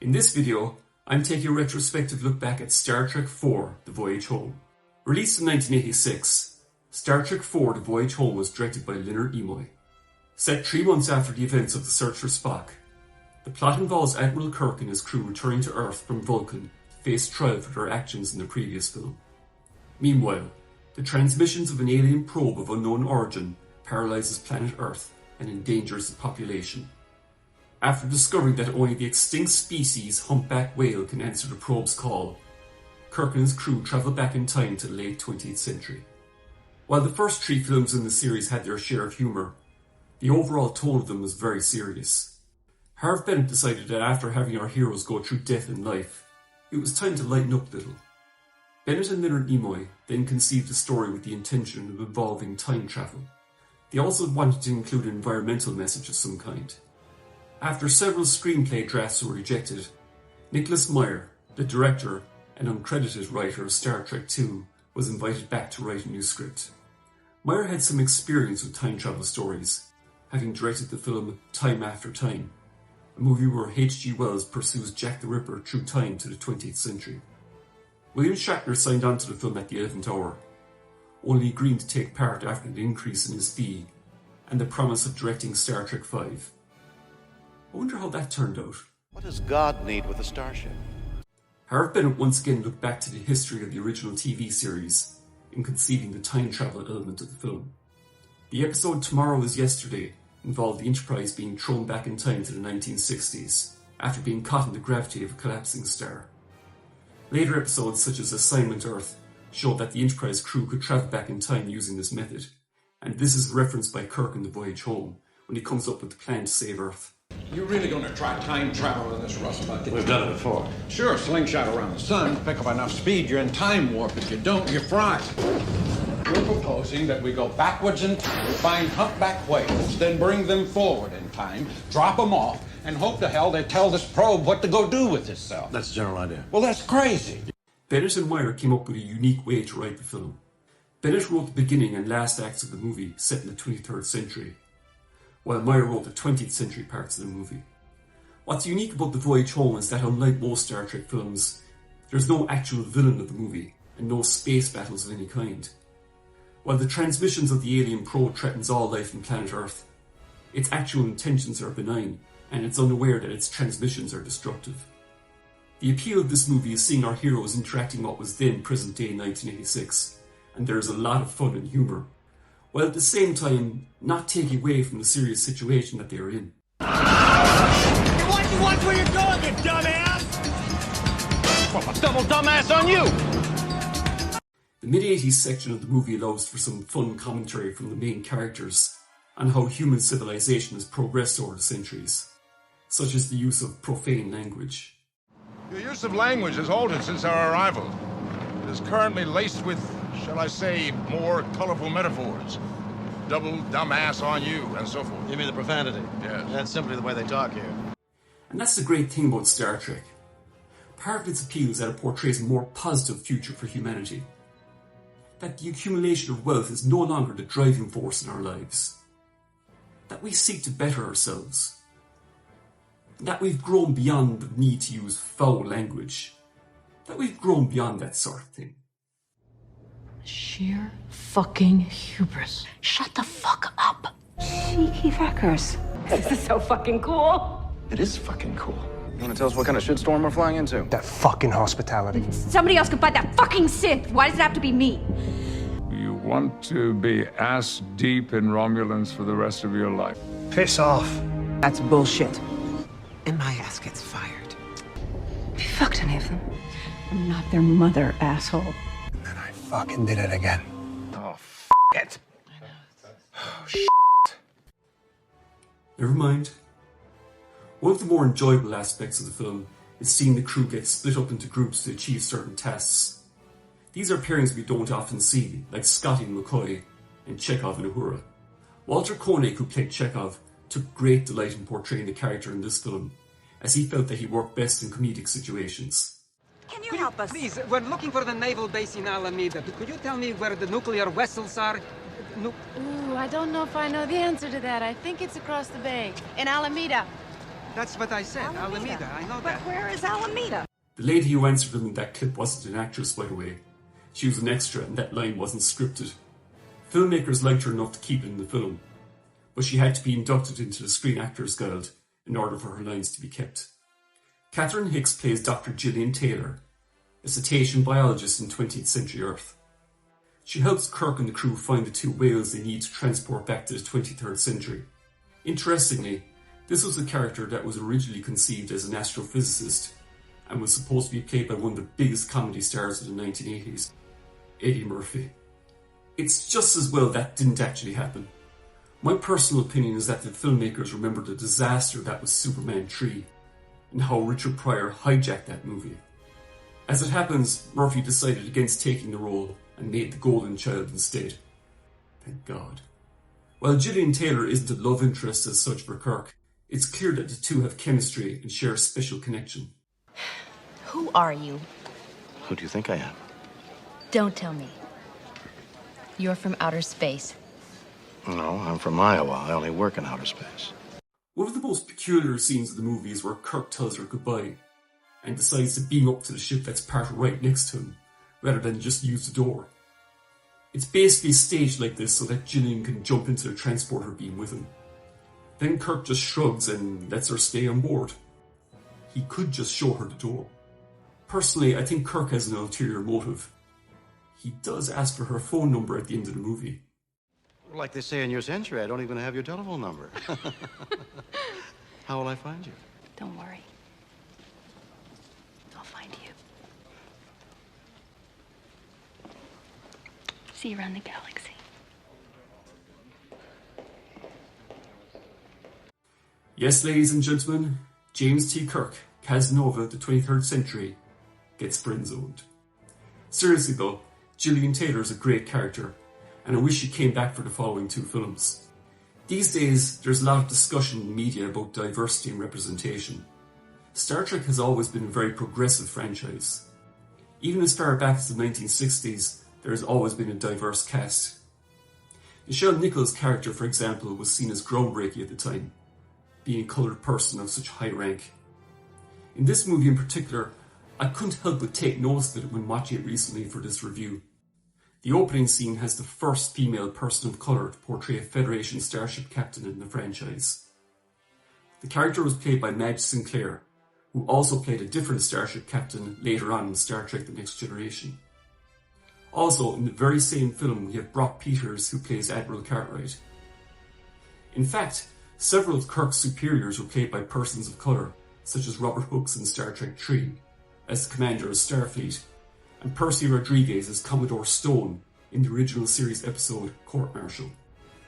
In this video, I'm taking a retrospective look back at Star Trek IV: The Voyage Home. Released in 1986, Star Trek IV: The Voyage Home was directed by Leonard Nimoy. Set 3 months after the events of the search for Spock, the plot involves Admiral Kirk and his crew returning to Earth from Vulcan to face trial for their actions in the previous film. Meanwhile, the transmissions of an alien probe of unknown origin paralyzes planet Earth and endangers the population. After discovering that only the extinct species humpback whale can answer the probe's call, Kirk and his crew travel back in time to the late 20th century. While the first 3 films in the series had their share of humour, the overall tone of them was very serious. Harve Bennett decided that after having our heroes go through death in life, it was time to lighten up a little. Bennett and Leonard Nimoy then conceived a story with the intention of involving time travel. They also wanted to include an environmental message of some kind. After several screenplay drafts were rejected, Nicholas Meyer, the director and uncredited writer of Star Trek II, was invited back to write a new script. Meyer had some experience with time travel stories, having directed the film Time After Time, a movie where H.G. Wells pursues Jack the Ripper through time to the 20th century. William Shatner signed on to the film at the 11th hour, only agreeing to take part after an increase in his fee and the promise of directing Star Trek V. I wonder how that turned out. What does God need with a starship? Harve Bennett once again looked back to the history of the original TV series in conceiving the time travel element of the film. The episode Tomorrow is Yesterday involved the Enterprise being thrown back in time to the 1960s after being caught in the gravity of a collapsing star. Later episodes such as Assignment Earth showed that the Enterprise crew could travel back in time using this method, and this is referenced by Kirk in The Voyage Home when he comes up with the plan to save Earth. You're really going to try time travel in this rust bucket? We've done it before. Sure, slingshot around the sun, pick up enough speed, you're in time warp. If you don't, you're fried. We're proposing that we go backwards in time, find humpback whales, then bring them forward in time, drop them off, and hope to hell they tell this probe what to go do with itself. That's the general idea. Well, that's crazy. Bennett and Meyer came up with a unique way to write the film. Bennett wrote the beginning and last acts of the movie set in the 23rd century, while Meyer wrote the 20th century parts of the movie. What's unique about The Voyage Home is that unlike most Star Trek films, there's no actual villain of the movie and no space battles of any kind. While the transmissions of the alien probe threatens all life on planet Earth, its actual intentions are benign and it's unaware that its transmissions are destructive. The appeal of this movie is seeing our heroes interacting what was then present day 1986, and there is a lot of fun and humour, while at the same time not taking away from the serious situation that they are in. You watch where you're going, you dumbass! Well, a double dumbass on you! The mid-80s section of the movie allows for some fun commentary from the main characters on how human civilization has progressed over the centuries, such as the use of profane language. The use of language has altered since our arrival. It is currently laced with, shall I say, more colorful metaphors. Double dumbass on you, and so forth. You mean the profanity? Yes. That's simply the way they talk here. And that's the great thing about Star Trek. Part of its appeal is that it portrays a more positive future for humanity. That the accumulation of wealth is no longer the driving force in our lives. That we seek to better ourselves. That we've grown beyond the need to use foul language. That we've grown beyond that sort of thing. Sheer fucking hubris. Shut the fuck up. Cheeky fuckers. This is so fucking cool. It is fucking cool. You want to tell us what kind of shitstorm we're flying into? That fucking hospitality. Somebody else could buy that fucking synth. Why does it have to be me? You want to be ass deep in Romulans for the rest of your life. Piss off. That's bullshit. And my ass gets fired. Have you fucked any of them? I'm not their mother, asshole. And then I fucking did it again. Oh, it. Oh, Never mind. One of the more enjoyable aspects of the film is seeing the crew get split up into groups to achieve certain tasks. These are pairings we don't often see, like Scotty and McCoy, and Chekhov and Uhura. Walter Koenig, who played Chekhov, took great delight in portraying the character in this film, as he felt that he worked best in comedic situations. Can you help us? Please, we're looking for the naval base in Alameda. Could you tell me where the nuclear vessels are? Ooh, I don't know if I know the answer to that. I think it's across the bay. In Alameda. That's what I said, Alameda. I know that. But where is Alameda? The lady who answered him in that clip wasn't an actress, by the way. She was an extra, and that line wasn't scripted. Filmmakers liked her enough to keep it in the film, but she had to be inducted into the Screen Actors Guild in order for her lines to be kept. Catherine Hicks plays Dr. Gillian Taylor, a cetacean biologist in 20th century Earth. She helps Kirk and the crew find the two whales they need to transport back to the 23rd century. Interestingly, this was a character that was originally conceived as an astrophysicist and was supposed to be played by one of the biggest comedy stars of the 1980s, Eddie Murphy. It's just as well that didn't actually happen. My personal opinion is that the filmmakers remembered the disaster that was Superman 3 and how Richard Pryor hijacked that movie. As it happens, Murphy decided against taking the role and made the Golden Child instead. Thank God. While Gillian Taylor isn't a love interest as such for Kirk, it's clear that the two have chemistry and share a special connection. Who are you? Who do you think I am? Don't tell me. You're from outer space. No, I'm from Iowa. I only work in outer space. One of the most peculiar scenes of the movie is where Kirk tells her goodbye and decides to beam up to the ship that's parked right next to him, rather than just use the door. It's basically staged like this so that Gillian can jump into the transporter beam with him. Then Kirk just shrugs and lets her stay on board. He could just show her the door. Personally, I think Kirk has an ulterior motive. He does ask for her phone number at the end of the movie. Like they say in your century, I don't even have your telephone number. How will I find you? Don't worry. I'll find you. See you around the galaxy. Yes, ladies and gentlemen, James T. Kirk, Casanova of the 23rd century, gets friend-zoned. Seriously though, Gillian Taylor is a great character, and I wish she came back for the following two films. These days, there's a lot of discussion in the media about diversity and representation. Star Trek has always been a very progressive franchise. Even as far back as the 1960s, there has always been a diverse cast. Nichelle Nichols' character, for example, was seen as groundbreaking at the time, being a coloured person of such high rank. In this movie in particular, I couldn't help but take notice of it when watching it recently for this review. The opening scene has the first female person of colour to portray a Federation starship captain in the franchise. The character was played by Madge Sinclair, who also played a different starship captain later on in Star Trek The Next Generation. Also, in the very same film, we have Brock Peters, who plays Admiral Cartwright. In fact, several of Kirk's superiors were played by persons of colour, such as Robert Hooks in Star Trek 3, as the commander of Starfleet, and Percy Rodriguez as Commodore Stone in the original series episode Court Martial.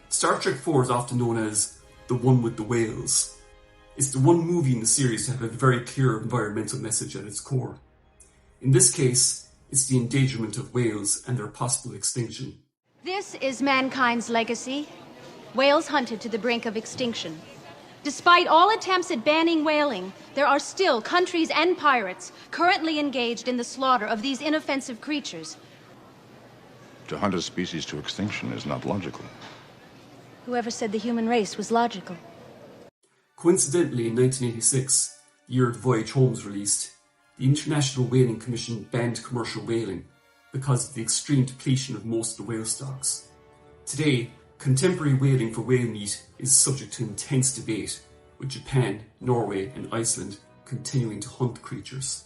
Star Trek 4 is often known as the one with the whales. It's the one movie in the series to have a very clear environmental message at its core. In this case, it's the endangerment of whales and their possible extinction. This is mankind's legacy. Whales hunted to the brink of extinction. Despite all attempts at banning whaling, there are still countries and pirates currently engaged in the slaughter of these inoffensive creatures. To hunt a species to extinction is not logical. Whoever said the human race was logical? Coincidentally, in 1986, the year the Voyage Home was released, the International Whaling Commission banned commercial whaling because of the extreme depletion of most of the whale stocks. Today, contemporary whaling for whale meat is subject to intense debate, with Japan, Norway and Iceland continuing to hunt the creatures.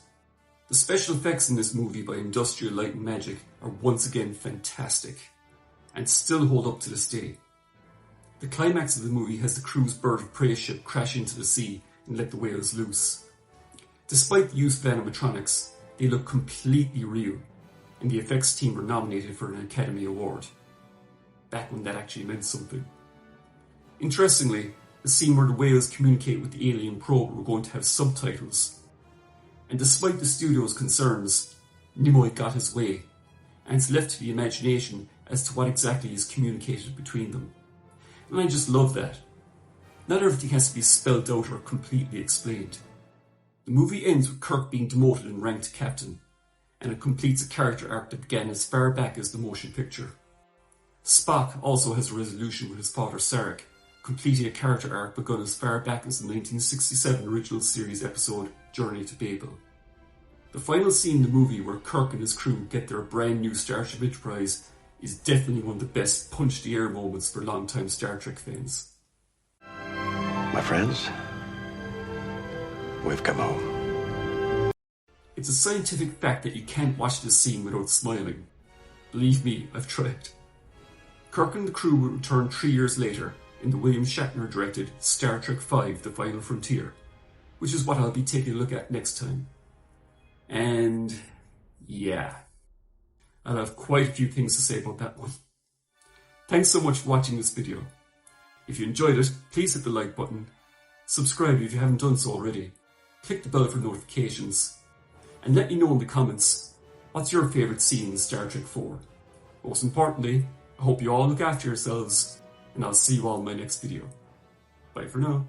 The special effects in this movie by Industrial Light and Magic are once again fantastic, and still hold up to this day. The climax of the movie has the crew's bird of prey ship crash into the sea and let the whales loose. Despite the use of animatronics, they look completely real, and the effects team were nominated for an Academy Award. Back when that actually meant something. Interestingly, the scene where the whales communicate with the alien probe were going to have subtitles. And despite the studio's concerns, Nimoy got his way, and it's left to the imagination as to what exactly is communicated between them. And I just love that. Not everything has to be spelled out or completely explained. The movie ends with Kirk being demoted in rank to captain, and it completes a character arc that began as far back as the motion picture. Spock also has a resolution with his father Sarek, completing a character arc begun as far back as the 1967 original series episode Journey to Babel. The final scene in the movie where Kirk and his crew get their brand new Starship Enterprise is definitely one of the best punch-the-air moments for long-time Star Trek fans. My friends, we've come home. It's a scientific fact that you can't watch this scene without smiling. Believe me, I've tried. Kirk and the crew will return 3 years later in the William Shatner-directed Star Trek V: The Final Frontier, which is what I'll be taking a look at next time. And yeah, I'll have quite a few things to say about that one. Thanks so much for watching this video. If you enjoyed it, please hit the like button, subscribe if you haven't done so already, click the bell for notifications, and let me know in the comments what's your favourite scene in Star Trek 4. Most importantly, I hope you all look after yourselves, and I'll see you all in my next video. Bye for now.